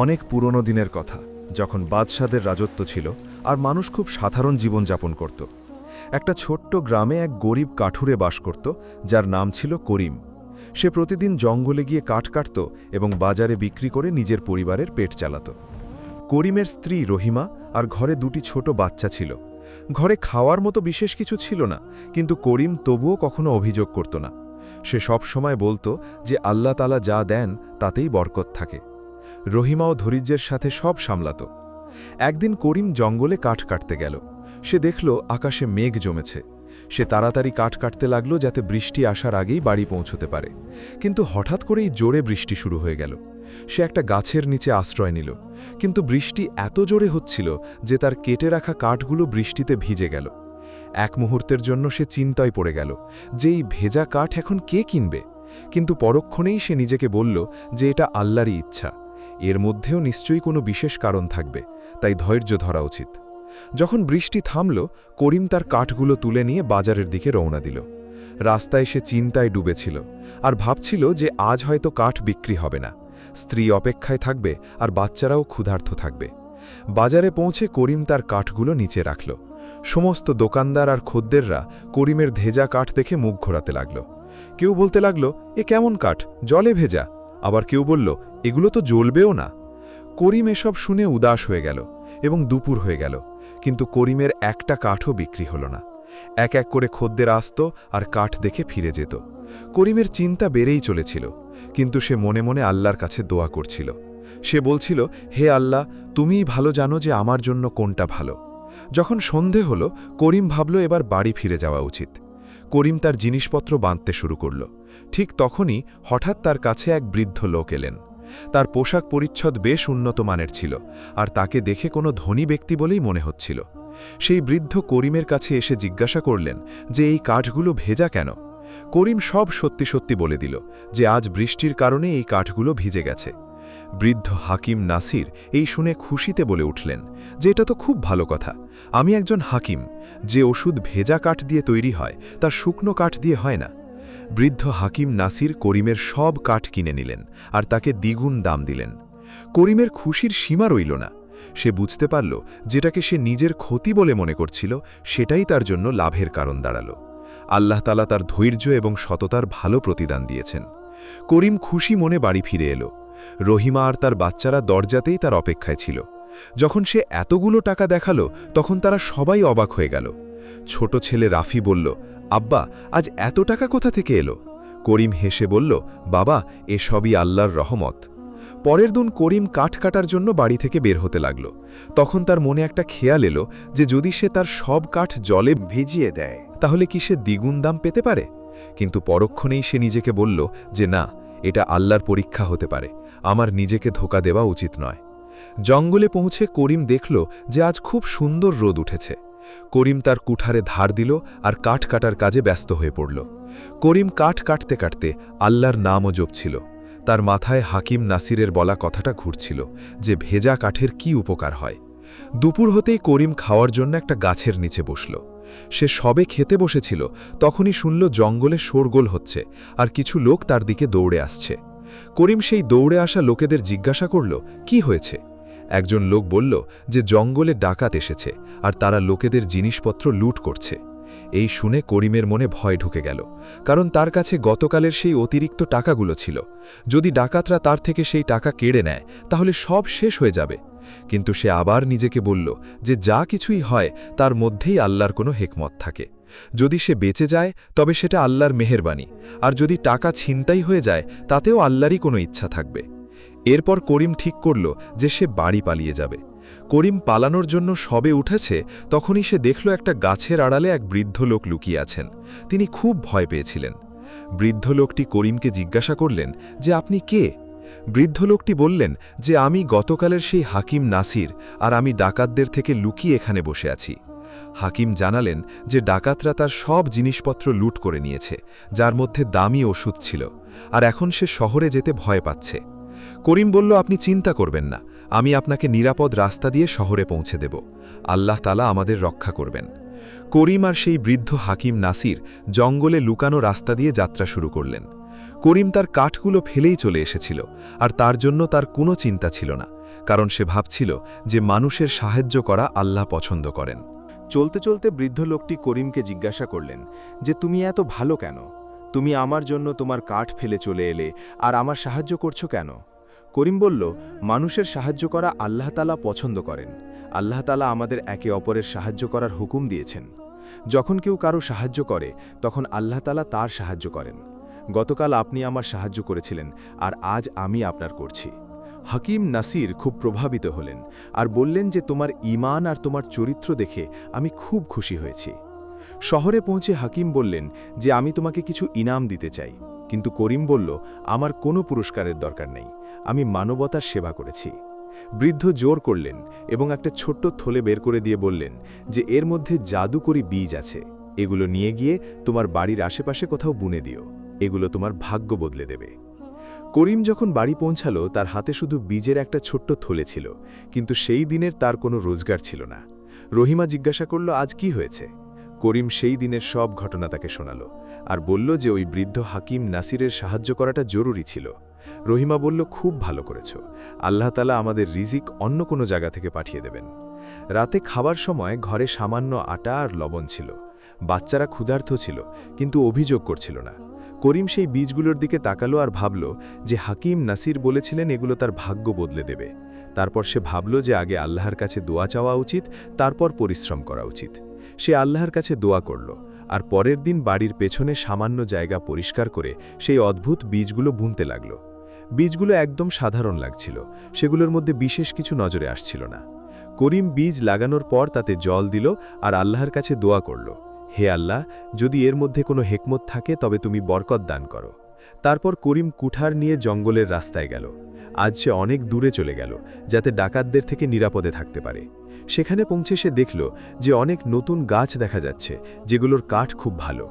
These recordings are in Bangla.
অনেক পুরনো দিনের কথা, যখন বাদশাদের রাজত্ব ছিল আর মানুষ খুব সাধারণ জীবনযাপন করত। একটা ছোট্ট গ্রামে এক গরিব কাঠুরে বাস করত, যার নাম ছিল করিম। সে প্রতিদিন জঙ্গলে গিয়ে কাঠ কাটত এবং বাজারে বিক্রি করে নিজের পরিবারের পেট চালাত। করিমের স্ত্রী রহিমা আর ঘরে দুটি ছোট বাচ্চা ছিল। ঘরে খাওয়ার মতো বিশেষ কিছু ছিল না, কিন্তু করিম তবুও কখনো অভিযোগ করত না। সে সব সময় বলতো যে আল্লাহ তাআলা যা দেন তাতেই বরকত থাকে। রহিমাও ধৈর্যের সাথে সব সামলাত। একদিন করিম জঙ্গলে কাঠ কাটতে গেল। সে দেখল আকাশে মেঘ জমেছে। সে তাড়াতাড়ি কাঠ কাটতে লাগল যাতে বৃষ্টি আসার আগেই বাড়ি পৌঁছতে পারে। কিন্তু হঠাৎ করেই জোরে বৃষ্টি শুরু হয়ে গেল। সে একটা গাছের নিচে আশ্রয় নিল, কিন্তু বৃষ্টি এত জোরে হচ্ছিল যে তার কেটে রাখা কাঠগুলো বৃষ্টিতে ভিজে গেল। এক মুহূর্তের জন্য সে চিন্তায় পড়ে গেল যে এই ভেজা কাঠ এখন কে কিনবে। কিন্তু পরক্ষণেই সে নিজেকে বলল যে এটা আল্লাহরই ইচ্ছা, এর মধ্যেও নিশ্চয়ই কোনো বিশেষ কারণ থাকবে, তাই ধৈর্য ধরা উচিত। যখন বৃষ্টি থামল, করিম তার কাঠগুলো তুলে নিয়ে বাজারের দিকে রওনা দিল। রাস্তায় সে চিন্তায় ডুবেছিল আর ভাবছিল যে আজ হয়তো কাঠ বিক্রি হবে না, স্ত্রী অপেক্ষায় থাকবে আর বাচ্চারাও ক্ষুধার্ত থাকবে। বাজারে পৌঁছে করিম তার কাঠগুলো নিচে রাখল। সমস্ত দোকানদার আর খদ্দেররা করিমের ভেজা কাঠ দেখে মুখ ঘোরাতে লাগল। কেউ বলতে লাগল, এ কেমন কাঠ, জলে ভেজা। আবার কেউ বলল, এগুলো তো জ্বলবেও না। করিম এসব শুনে উদাস হয়ে গেল এবং দুপুর হয়ে গেল, কিন্তু করিমের একটা কাঠও বিক্রি হল না। এক এক করে খদ্দের আসত আর কাঠ দেখে ফিরে যেত। করিমের চিন্তা বেড়েই চলেছিল, কিন্তু সে মনে মনে আল্লাহর কাছে দোয়া করছিল। সে বলছিল, হে আল্লাহ, তুমিই ভালো জানো যে আমার জন্য কোনটা ভালো। যখন সন্ধে হল, করিম ভাবল এবার বাড়ি ফিরে যাওয়া উচিত। করিম তার জিনিসপত্র বাঁধতে শুরু করল। ঠিক তখনই হঠাৎ তার কাছে এক বৃদ্ধ লোক এলেন। তার পোশাক পরিচ্ছদ বেশ উন্নত মানের ছিল, আর তাকে দেখে কোনো ধনী ব্যক্তি বলেই মনে হচ্ছিল। সেই বৃদ্ধ করিমের কাছে এসে জিজ্ঞাসা করলেন যে এই কাঠগুলো ভেজা কেন। করিম সব সত্যি সত্যি বলে দিল যে আজ বৃষ্টির কারণে এই কাঠগুলো ভিজে গেছে। বৃদ্ধ হাকিম নাসির এই শুনে খুশিতে বলে উঠলেন যে এটা তো খুব ভালো কথা। আমি একজন হাকিম, যে ওষুধ ভেজা কাঠ দিয়ে তৈরি হয় তা শুকনো কাঠ দিয়ে হয় না। বৃদ্ধ হাকিম নাসির করিমের সব কাঠ কিনে নিলেন আর তাকে দ্বিগুণ দাম দিলেন। করিমের খুশির সীমা রইল না। সে বুঝতে পারল যেটাকে সে নিজের ক্ষতি বলে মনে করছিল সেটাই তার জন্য লাভের কারণ দাঁড়াল। আল্লাহ তাআলা তার ধৈর্য এবং সততার ভালো প্রতিদান দিয়েছেন। করিম খুশি মনে বাড়ি ফিরে এলো। রহিমা আর তার বাচ্চারা দরজাতেই তার অপেক্ষায় ছিল। যখন সে এতগুলো টাকা দেখালো, তখন তারা সবাই অবাক হয়ে গেল। ছোট ছেলে রাফি বলল, আব্বা, আজ এত টাকা কোথা থেকে এলো? করিম হেসে বলল, বাবা, এসবই আল্লাহর রহমত। পরের দিন করিম কাঠ কাটার জন্য বাড়ি থেকে বের হতে লাগল। তখন তার মনে একটা খেয়াল এলো যে যদি সে তার সব কাঠ জলে ভিজিয়ে দেয় তাহলে কি সে দ্বিগুণ দাম পেতে পারে। কিন্তু পরক্ষণেই সে নিজেকে বলল যে না, এটা আল্লাহর পরীক্ষা হতে পারে, আমার নিজেকে ধোঁকা দেওয়া উচিত নয়। জঙ্গলে পৌঁছে করিম দেখল যে আজ খুব সুন্দর রোদ উঠেছে। করিম তার কুঠারে ধার দিল আর কাঠ কাটার কাজে ব্যস্ত হয়ে পড়ল। করিম কাঠ কাটতে কাটতে আল্লাহর নামও জপছিল। তার মাথায় হাকিম নাসিরের বলা কথাটা ঘুরছিল যে ভেজা কাঠের কি উপকার হয়। দুপুর হতেই করিম খাওয়ার জন্য একটা গাছের নিচে বসল। সে সবে খেতে বসেছিল, তখনই শুনল জঙ্গলে শোরগোল হচ্ছে আর কিছু লোক তার দিকে দৌড়ে আসছে। করিম সেই দৌড়ে আসা লোকেদের জিজ্ঞাসা করল, কি হয়েছে? একজন লোক বলল যে জঙ্গলে ডাকাত এসেছে আর তারা লোকেদের জিনিসপত্র লুট করছে। এই শুনে করিমের মনে ভয় ঢুকে গেল, কারণ তার কাছে গতকালের সেই অতিরিক্ত টাকাগুলো ছিল। যদি ডাকাতরা তার থেকে সেই টাকা কেড়ে নেয় তাহলে সব শেষ হয়ে যাবে। কিন্তু সে আবার নিজেকে বলল যে যা কিছুই হয় তার মধ্যেই আল্লাহর কোনো হেকমত থাকে। যদি সে বেঁচে যায় তবে সেটা আল্লাহর মেহেরবানি, আর যদি টাকা ছিনতাই হয়ে যায় তাতেও আল্লাহরই কোনো ইচ্ছা থাকবে। এরপর করিম ঠিক করল যে সে বাড়ি পালিয়ে যাবে। করিম পালানোর জন্য সবে উঠেছে, তখনই সে দেখল একটা গাছের আড়ালে এক বৃদ্ধ লোক লুকিয়ে আছেন। তিনি খুব ভয় পেয়েছিলেন। বৃদ্ধ লোকটি করিমকে জিজ্ঞাসা করলেন যে আপনি কে? বৃদ্ধ লোকটি বললেন যে আমি গতকালের সেই হাকিম নাসির, আর আমি ডাকাতদের থেকে লুকিয়ে এখানে বসে আছি। হাকিম জানালেন যে ডাকাতরা তার সব জিনিসপত্র লুট করে নিয়েছে, যার মধ্যে দামি ওষুধ ছিল, আর এখন সে শহরে যেতে ভয় পাচ্ছে। করিম বলল, আপনি চিন্তা করবেন না, আমি আপনাকে নিরাপদ রাস্তা দিয়ে শহরে পৌঁছে দেব। আল্লাহ তাআলা আমাদের রক্ষা করবেন। করিম আর সেই বৃদ্ধ হাকিম নাসির জঙ্গলে লুকানো রাস্তা দিয়ে যাত্রা শুরু করলেন। করিম তার কাঠগুলো ফেলেই চলে এসেছিল, আর তার জন্য তার কোনো চিন্তা ছিল না, কারণ সে ভাবছিল যে মানুষের সাহায্য করা আল্লাহ পছন্দ করেন। চলতে চলতে বৃদ্ধ লোকটি করিমকে জিজ্ঞাসা করলেন যে তুমি এত ভালো কেন? তুমি আমার জন্য তোমার কাঠ ফেলে চলে এলে আর আমার সাহায্য করছো কেন? করিম বলল, মানুষের সাহায্য করা আল্লাহ তাআলা পছন্দ করেন। আল্লাহ তাআলা আমাদের একে অপরের সাহায্য করার হুকুম দিয়েছেন। যখন কেউ কারো সাহায্য করে তখন আল্লাহ তাআলা তার সাহায্য করেন। গতকাল আপনি আমার সাহায্য করেছিলেন, আর আজ আমি আপনার করছি। হাকিম নাসির খুব প্রভাবিত হলেন আর বললেন যে তোমার ঈমান আর তোমার চরিত্র দেখে আমি খুব খুশি হয়েছি। শহরে পৌঁছে হাকিম বললেন যে আমি তোমাকে কিছু ইনাম দিতে চাই, কিন্তু করিম বলল, আমার কোনো পুরস্কারের দরকার নেই, আমি মানবতার সেবা করেছি। বৃদ্ধ জোর করলেন এবং একটা ছোট্ট থলে বের করে দিয়ে বললেন যে এর মধ্যে জাদুকরি বীজ আছে, এগুলো নিয়ে গিয়ে তোমার বাড়ির আশেপাশে কোথাও বুনে দিও, এগুলো তোমার ভাগ্য বদলে দেবে। করিম যখন বাড়ি পৌঁছালো তার হাতে শুধু বীজের একটা ছোট্ট থলে ছিল, কিন্তু সেই দিনের তার কোনো রোজগার ছিল না। রহিমা জিজ্ঞাসা করল, আজ কি হয়েছে? করিম সেই দিনের সব ঘটনা তাকে শোনাল আর বলল যে ওই বৃদ্ধ হাকিম নাসিরের সাহায্য করাটা জরুরি ছিল। রহিমা বলল, খুব ভালো করেছ, আল্লাহ তাআলা আমাদের রিজিক অন্য কোনো জায়গা থেকে পাঠিয়ে দেবেন। রাতে খাবার সময় ঘরে সামান্য আটা আর লবণ ছিল। বাচ্চারা ক্ষুধার্ত ছিল, কিন্তু অভিযোগ করছিল না। করিম সেই বীজগুলোর দিকে তাকালো আর ভাবল যে হাকিম নাসির বলেছিলেন এগুলো তার ভাগ্য বদলে দেবে। তারপর সে ভাবল যে আগে আল্লাহর কাছে দোয়া চাওয়া উচিত, তারপর পরিশ্রম করা উচিত। সে আল্লাহর কাছে দোয়া করল আর পরের দিন বাড়ির পেছনে সামান্য জায়গা পরিষ্কার করে সেই অদ্ভুত বীজগুলো বুনতে লাগল। বীজগুলো একদম সাধারণ লাগছিল, সেগুলোর মধ্যে বিশেষ কিছু নজরে আসছিল না। করিম বীজ লাগানোর পর তাতে জল দিল আর আল্লাহর কাছে দোয়া করল, হে আল্লাহ, যদি এর মধ্যে কোনো হেকমত থাকে তবে তুমি বরকত দান করো। তারপর করিম কুঠার নিয়ে জঙ্গলের রাস্তায় গেল। আজ সে অনেক দূরে চলে গেল, যাতে ডাকাতদের থেকে নিরাপদে থাকতে পারে। সেখানে পৌঁছে সে দেখল যে অনেক নতুন গাছ দেখা যাচ্ছে, যেগুলোর কাঠ খুব ভালো।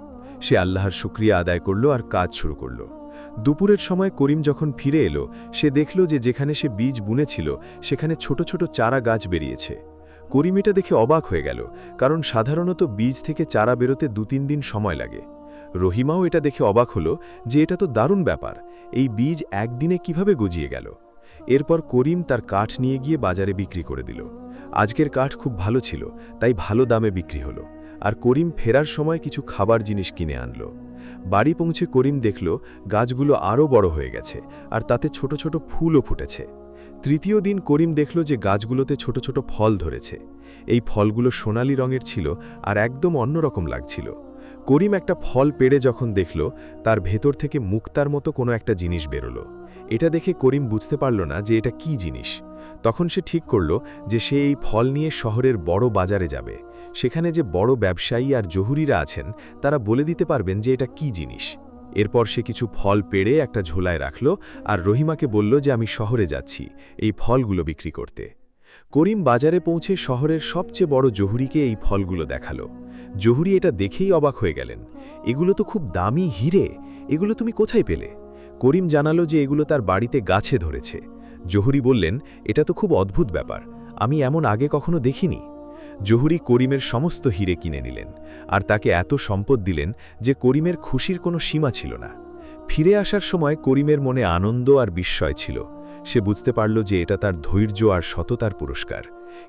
সে আল্লাহর শুকরিয়া আদায় করল আর কাজ শুরু করল। দুপুরের সময় করিম যখন ফিরে এলো, সে দেখল যে যেখানে সে বীজ বুনেছিল সেখানে ছোট ছোট চারা গাছ বেরিয়েছে। করিম এটা দেখে অবাক হয়ে গেল, কারণ সাধারণত বীজ থেকে চারা বেরোতে 2-3 দিন সময় লাগে। রহিমাও এটা দেখে অবাক হলো যে এটা তো দারুণ ব্যাপার, এই বীজ একদিনে কিভাবে গজিয়ে গেল। এরপর করিম তার কাঠ নিয়ে গিয়ে বাজারে বিক্রি করে দিল। আজকের কাঠ খুব ভালো ছিল, তাই ভালো দামে বিক্রি হলো। আর করিম ফেরার সময় কিছু খাবার জিনিস কিনে আনলো। বাড়ি পৌঁছে করিম দেখল গাছগুলো আরও বড় হয়ে গেছে আর তাতে ছোট ছোট ফুলও ফুটেছে। তৃতীয় দিন করিম দেখল যে গাছগুলোতে ছোট ছোট ফল ধরেছে। এই ফলগুলো সোনালী রঙের ছিল আর একদম অন্যরকম লাগছিল। করিম একটা ফল পেড়ে যখন দেখল, তার ভেতর থেকে মুক্তার মতো কোনো একটা জিনিস বেরোলো। এটা দেখে করিম বুঝতে পারল না যে এটা কি জিনিস। তখন সে ঠিক করল যে সে এই ফল নিয়ে শহরের বড় বাজারে যাবে। সেখানে যে বড় ব্যবসায়ী আর জহুরিরা আছেন তারা বলে দিতে পারবেন যে এটা কি জিনিস। এরপর সে কিছু ফল পেড়ে একটা ঝোলায় রাখল আর রহিমাকে বলল যে আমি শহরে যাচ্ছি এই ফলগুলো বিক্রি করতে। করিম বাজারে পৌঁছে শহরের সবচেয়ে বড় জহুরিকে এই ফলগুলো দেখালো। জহুরি এটা দেখেই অবাক হয়ে গেলেন, এগুলো তো খুব দামি হিরে, এগুলো তুমি কোথায় পেলে? করিম জানালো যে এগুলো তার বাড়িতে গাছে ধরেছে। জহুরি বললেন, এটা তো খুব অদ্ভুত ব্যাপার, আমি এমন আগে কখনো দেখিনি। জহুরি করিমের সমস্ত হিরে কিনে নিলেন আর তাকে এত সম্পদ দিলেন যে করিমের খুশির কোনো সীমা ছিল না। ফিরে আসার সময় করিমের মনে আনন্দ আর বিস্ময় ছিল। সে বুঝতে পারল যে এটা তার ধৈর্য আর সততার পুরস্কার।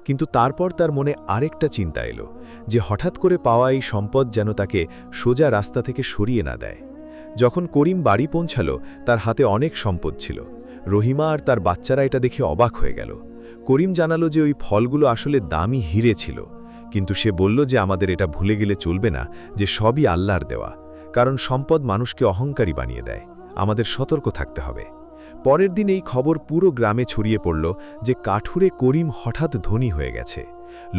কিন্তু তারপর তার মনে আরেকটা চিন্তা এলো যে হঠাৎ করে পাওয়া এই সম্পদ যেন তাকে সোজা রাস্তা থেকে সরিয়ে না দেয়। যখন করিম বাড়ি পৌঁছালো তার হাতে অনেক সম্পদ ছিল। রহিমা আর তার বাচ্চারা এটা দেখে অবাক হয়ে গেল। করিম জানালো যে ওই ফলগুলো আসলে দামি হিরে ছিল, কিন্তু সে বলল যে আমাদের এটা ভুলে গেলে চলবে না যে সবই আল্লাহর দেওয়া, কারণ সম্পদ মানুষকে অহংকারী বানিয়ে দেয়, আমাদের সতর্ক থাকতে হবে। পরের দিন এই খবর পুরো গ্রামে ছড়িয়ে পড়ল যে কাঠুরে করিম হঠাৎ ধনী হয়ে গেছে।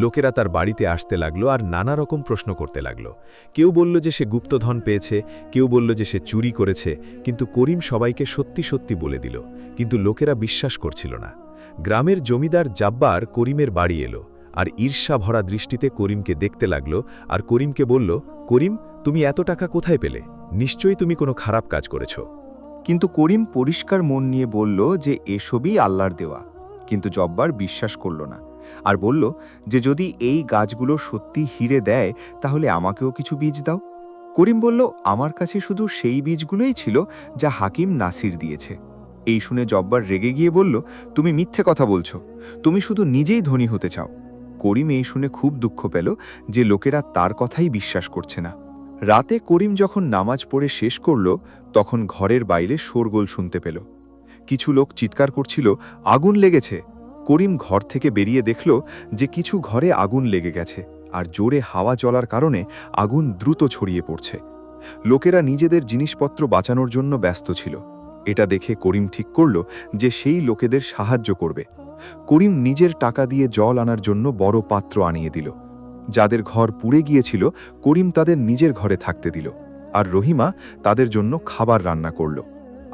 লোকেরা তার বাড়িতে আসতে লাগলো আর নানা রকম প্রশ্ন করতে লাগলো। কেউ বলল যে সে গুপ্তধন পেয়েছে, কেউ বলল যে সে চুরি করেছে, কিন্তু করিম সবাইকে সত্যি সত্যি বলে দিল, কিন্তু লোকেরা বিশ্বাস করছিল না। গ্রামের জমিদার জাব্বার করিমের বাড়ি এলো আর ঈর্ষা ভরা দৃষ্টিতে করিমকে দেখতে লাগলো আর করিমকে বলল, করিম, তুমি এত টাকা কোথায় পেলে? নিশ্চয়ই তুমি কোনো খারাপ কাজ করেছো। কিন্তু করিম পরিষ্কার মন নিয়ে বলল যে এসবই আল্লাহর দেওয়া। কিন্তু জব্বার বিশ্বাস করল না আর বলল যে যদি এই গাছগুলো সত্যি হিরে দেয় তাহলে আমাকেও কিছু বীজ দাও। করিম বলল, আমার কাছে শুধু সেই বীজগুলোই ছিল যা হাকিম নাসির দিয়েছে। এই শুনে জব্বার রেগে গিয়ে বলল, তুমি মিথ্যে কথা বলছো, তুমি শুধু নিজেই ধনী হতে চাও। করিম এই শুনে খুব দুঃখ পেল যে লোকেরা তার কথাই বিশ্বাস করছে না। রাতে করিম যখন নামাজ পড়ে শেষ করল, তখন ঘরের বাইরে শোরগোল শুনতে পেল। কিছু লোক চিৎকার করছিল, আগুন লেগেছে। করিম ঘর থেকে বেরিয়ে দেখল যে কিছু ঘরে আগুন লেগে গেছে, আর জোরে হাওয়া চলার কারণে আগুন দ্রুত ছড়িয়ে পড়ছে। লোকেরা নিজেদের জিনিসপত্র বাঁচানোর জন্য ব্যস্ত ছিল। এটা দেখে করিম ঠিক করল যে সেই লোকেদের সাহায্য করবে। করিম নিজের টাকা দিয়ে জল আনার জন্য বড় পাত্র আনিয়ে দিল। যাদের ঘর পুড়ে গিয়েছিল, করিম তাদের নিজের ঘরে থাকতে দিল, আর রহিমা তাদের জন্য খাবার রান্না করল।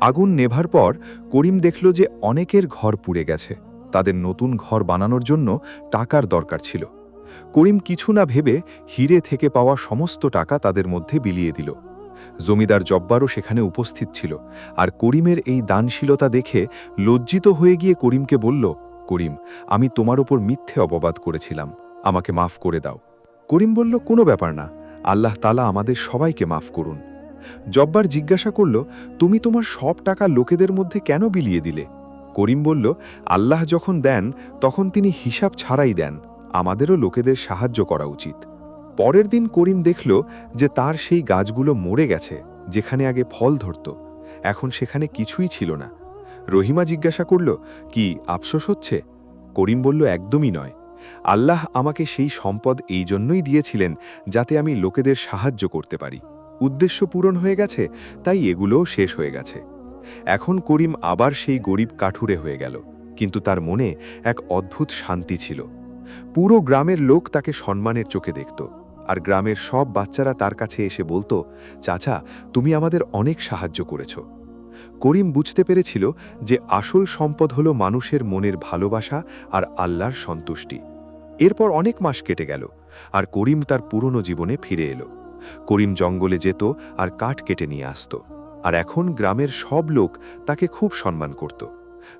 আগুন নেভার পর করিম দেখল যে অনেকের ঘর পুড়ে গেছে। তাদের নতুন ঘর বানানোর জন্য টাকার দরকার ছিল। করিম কিছু না ভেবে হিরে থেকে পাওয়া সমস্ত টাকা তাদের মধ্যে বিলিয়ে দিল। জমিদার জব্বারও সেখানে উপস্থিত ছিল, আর করিমের এই দানশীলতা দেখে লজ্জিত হয়ে গিয়ে করিমকে বলল, করিম, আমি তোমার ওপর মিথ্যে অপবাদ করেছিলাম, আমাকে মাফ করে দাও। করিম বলল, কোনো ব্যাপার না, আল্লাহ তাআলা আমাদের সবাইকে মাফ করুন। জব্বার জিজ্ঞাসা করল, তুমি তোমার সব টাকা লোকেদের মধ্যে কেন বিলিয়ে দিলে? করিম বলল, আল্লাহ যখন দেন তখন তিনি হিসাব ছাড়াই দেন, আমাদেরও লোকেদের সাহায্য করা উচিত। পরের দিন করিম দেখল যে তার সেই গাছগুলো মরে গেছে, যেখানে আগে ফল ধরত। এখন সেখানে কিছুই ছিল না। রহিমা জিজ্ঞাসা করল, কি আফসোস হচ্ছে? করিম বলল, একদমই নয়। আল্লাহ আমাকে সেই সম্পদ এই জন্যই দিয়েছিলেন যাতে আমি লোকেদের সাহায্য করতে পারি। উদ্দেশ্য পূরণ হয়ে গেছে, তাই এগুলোও শেষ হয়ে গেছে। এখন করিম আবার সেই গরিব কাঠুরে হয়ে গেল, কিন্তু তার মনে এক অদ্ভুত শান্তি ছিল। পুরো গ্রামের লোক তাকে সম্মানের চোখে দেখত, আর গ্রামের সব বাচ্চারা তার কাছে এসে বলতো, চাচা, তুমি আমাদের অনেক সাহায্য করেছ। করিম বুঝতে পেরেছিল যে আসল সম্পদ হল মানুষের মনের ভালোবাসা আর আল্লাহর সন্তুষ্টি। এরপর অনেক মাস কেটে গেল, আর করিম তার পুরনো জীবনে ফিরে এলো। করিম জঙ্গলে যেত আর কাঠ কেটে নিয়ে আসত, আর এখন গ্রামের সব লোক তাকে খুব সম্মান করত।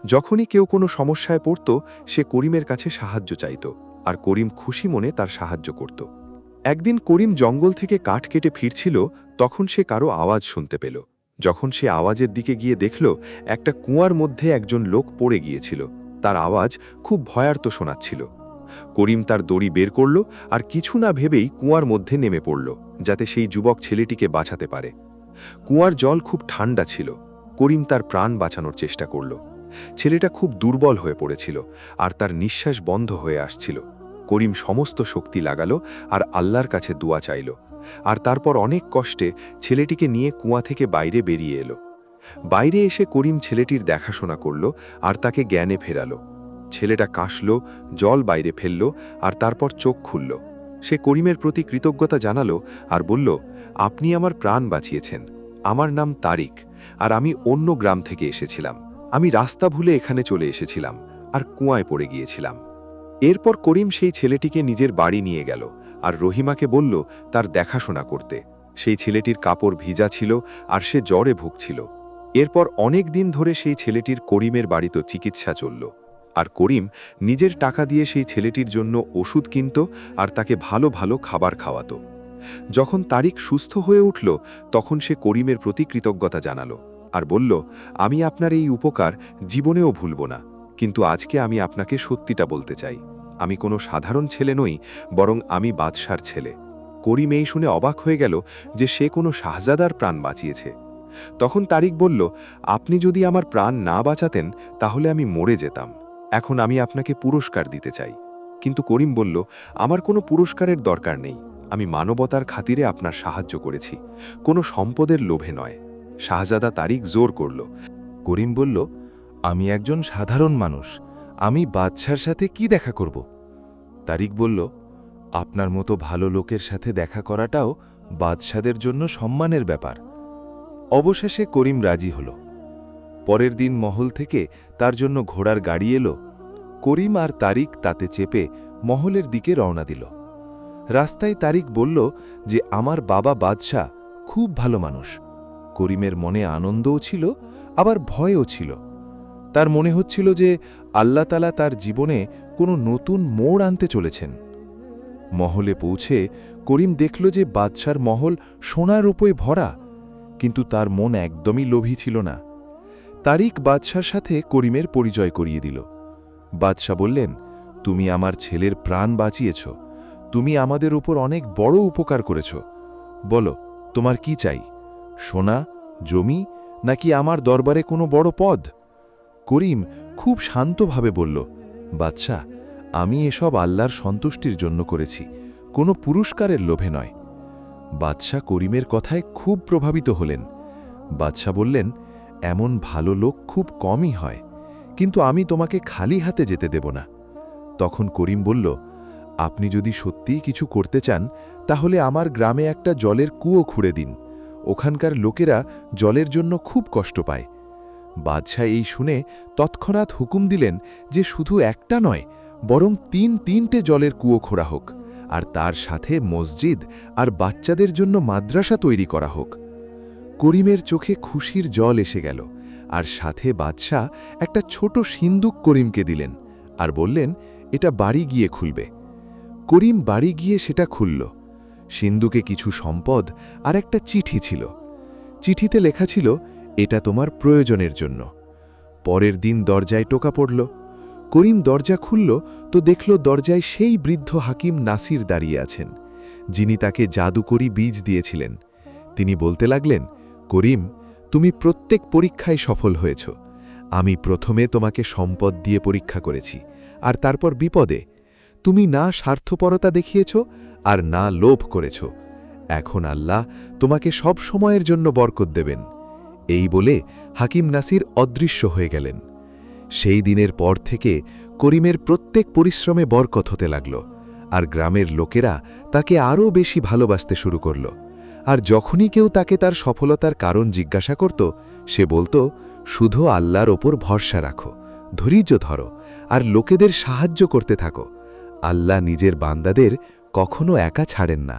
যখনই কেউ কোনো সমস্যায় পড়ত, সে করিমের কাছে সাহায্য চাইত, আর করিম খুশি মনে তার সাহায্য করত। একদিন করিম জঙ্গল থেকে কাঠ কেটে ফিরছিল, তখন সে কারো আওয়াজ শুনতে পেল। যখন সে আওয়াজের দিকে গিয়ে দেখল, একটা কুয়ার মধ্যে একজন লোক পড়ে গিয়েছিল। তার আওয়াজ খুব ভয়ার্ত শোনাচ্ছিল। করিম তার দড়ি বের করল, আর কিছু না ভেবেই কুয়ার মধ্যে নেমে পড়ল, যাতে সেই যুবক ছেলেটিকে বাঁচাতে পারে। কুয়ার জল খুব ঠান্ডা ছিল। করিম তার প্রাণ বাঁচানোর চেষ্টা করল। ছেলেটা খুব দুর্বল হয়ে পড়েছিল, আর তার নিঃশ্বাস বন্ধ হয়ে আসছিল। করিম সমস্ত শক্তি লাগালো আর আল্লাহর কাছে দোয়া চাইল, আর তারপর অনেক কষ্টে ছেলেটিকে নিয়ে কুয়া থেকে বাইরে বেরিয়ে এলো। বাইরে এসে করিম ছেলেটির দেখাশোনা করল আর তাকে জ্ঞানে ফেরালো। ছেলেটা কাশল, জল বাইরে ফেলল, আর তারপর চোখ খুলল। সে করিমের প্রতি কৃতজ্ঞতা জানালো আর বলল, আপনি আমার প্রাণ বাঁচিয়েছেন। আমার নাম তারিক, আর আমি অন্য গ্রাম থেকে এসেছিলাম। আমি রাস্তা ভুলে এখানে চলে এসেছিলাম, আর কুয়ায় পড়ে গিয়েছিলাম। এরপর করিম সেই ছেলেটিকে নিজের বাড়ি নিয়ে গেল, আর রহিমাকে বলল তার দেখাশোনা করতে। সেই ছেলেটির কাপড় ভিজা ছিল, আর সে জ্বরে ভুগছিল। এরপর অনেক দিন ধরে সেই ছেলেটির করিমের বাড়িতে চিকিৎসা চলল, আর করিম নিজের টাকা দিয়ে সেই ছেলেটির জন্য ওষুধ কিনত আর তাকে ভালো ভালো খাবার খাওয়াত। যখন তারিক সুস্থ হয়ে উঠল, তখন সে করিমের প্রতি কৃতজ্ঞতা জানালো আর বলল, আমি আপনার এই উপকার জীবনেও ভুলব না, কিন্তু আজকে আমি আপনাকে সত্যিটা বলতে চাই। আমি কোনো সাধারণ ছেলে নই, বরং আমি বাদশার ছেলে। করিম এই শুনে অবাক হয়ে গেল যে সে কোনো শাহজাদার প্রাণ বাঁচিয়েছে। তখন তারিক বলল, আপনি যদি আমার প্রাণ না বাঁচাতেন তাহলে আমি মরে যেতাম। এখন আমি আপনাকে পুরস্কার দিতে চাই। কিন্তু করিম বলল, আমার কোনো পুরস্কারের দরকার নেই, আমি মানবতার খাতিরে আপনার সাহায্য করেছি, কোনো সম্পদের লোভে নয়। শাহজাদা তারিক জোর করল। করিম বলল, আমি একজন সাধারণ মানুষ, আমি বাদশার সাথে কি দেখা করব? তারিক বলল, আপনার মতো ভালো লোকের সাথে দেখা করাটাও বাদশাদের জন্য সম্মানের ব্যাপার। অবশেষে করিম রাজি হল। পরের দিন মহল থেকে তার জন্য ঘোড়ার গাড়ি এলো। করিম আর তারিক তাতে চেপে মহলের দিকে রওনা দিল। রাস্তায় তারিক বলল যে আমার বাবা বাদশাহ খুব ভালো মানুষ। করিমের মনে আনন্দও ছিল, আবার ভয়ও ছিল। তার মনে হচ্ছিল যে আল্লাহ তাআলা তার জীবনে কোনো নতুন মোড় আনতে চলেছেন। মহলে পৌঁছে করিম দেখল যে বাদশার মহল সোনার রূপে ভরা, কিন্তু তার মন একদমই লোভী ছিল না। তারিক বাদশার সাথে করিমের পরিচয় করিয়ে দিল। বাদশা বললেন, তুমি আমার ছেলের প্রাণ বাঁচিয়েছ, তুমি আমাদের উপর অনেক বড় উপকার করেছ। বলো, তোমার কি চাই? সোনা, জমি, নাকি আমার দরবারে কোনো বড় পদ? করিম খুব শান্তভাবে বলল, বাদশা, আমি এসব আল্লাহর সন্তুষ্টির জন্য করেছি, কোনো পুরস্কারের লোভে নয়। বাদশা করিমের কথায় খুব প্রভাবিত হলেন। বাদশা বললেন, এমন ভালো লোক খুব কমই হয়, কিন্তু আমি তোমাকে খালি হাতে যেতে দেব না। তখন করিম বলল, আপনি যদি সত্যিই কিছু করতে চান তাহলে আমার গ্রামে একটা জলের কুয়ো খুঁড়ে দিন, ওখানকার লোকেরা জলের জন্য খুব কষ্ট পায়। বাদশা এই শুনে তৎক্ষণাৎ হুকুম দিলেন যে শুধু একটা নয়, বরং তিনটে জলের কুয়ো খোঁড়া হোক, আর তার সাথে মসজিদ আর বাচ্চাদের জন্য মাদ্রাসা তৈরি করা হোক। করিমের চোখে খুশির জল এসে গেল, আর সাথে বাদশা একটা ছোট সিন্দুক করিমকে দিলেন আর বললেন, এটা বাড়ি গিয়ে খুলবে। করিম বাড়ি গিয়ে সেটা খুলল। সিন্দুকে কিছু সম্পদ আর একটা চিঠি ছিল। চিঠিতে লেখা ছিল, এটা তোমার প্রয়োজনের জন্য। পরের দিন দরজায় টোকা পড়ল। করিম দরজা খুলল তো দেখল দরজায় সেই বৃদ্ধ হাকিম নাসির দাঁড়িয়ে আছেন, যিনি তাকে জাদুকরি বীজ দিয়েছিলেন। তিনি বলতে লাগলেন, করিম, তুমি প্রত্যেক পরীক্ষায় সফল হয়েছ। আমি প্রথমে তোমাকে সম্পদ দিয়ে পরীক্ষা করেছি, আর তারপর বিপদে। তুমি না স্বার্থপরতা দেখিয়েছ আর না লোভ করেছ। এখন আল্লাহ তোমাকে সব সময়ের জন্য বরকত দেবেন। এই বলে হাকিম নাসির অদৃশ্য হয়ে গেলেন। সেই দিনের পর থেকে করিমের প্রত্যেক পরিশ্রমে বরকত হতে লাগল, আর গ্রামের লোকেরা তাকে আরও বেশি ভালোবাসতে শুরু করল। আর যখনই কেউ তাকে তার সফলতার কারণ জিজ্ঞাসা করত, সে বলতো, শুধু আল্লাহর ওপর ভরসা রাখো, ধৈর্য ধরো, আর লোকেদের সাহায্য করতে থাকো। আল্লাহ নিজের বান্দাদের কখনো একা ছাড়েন না।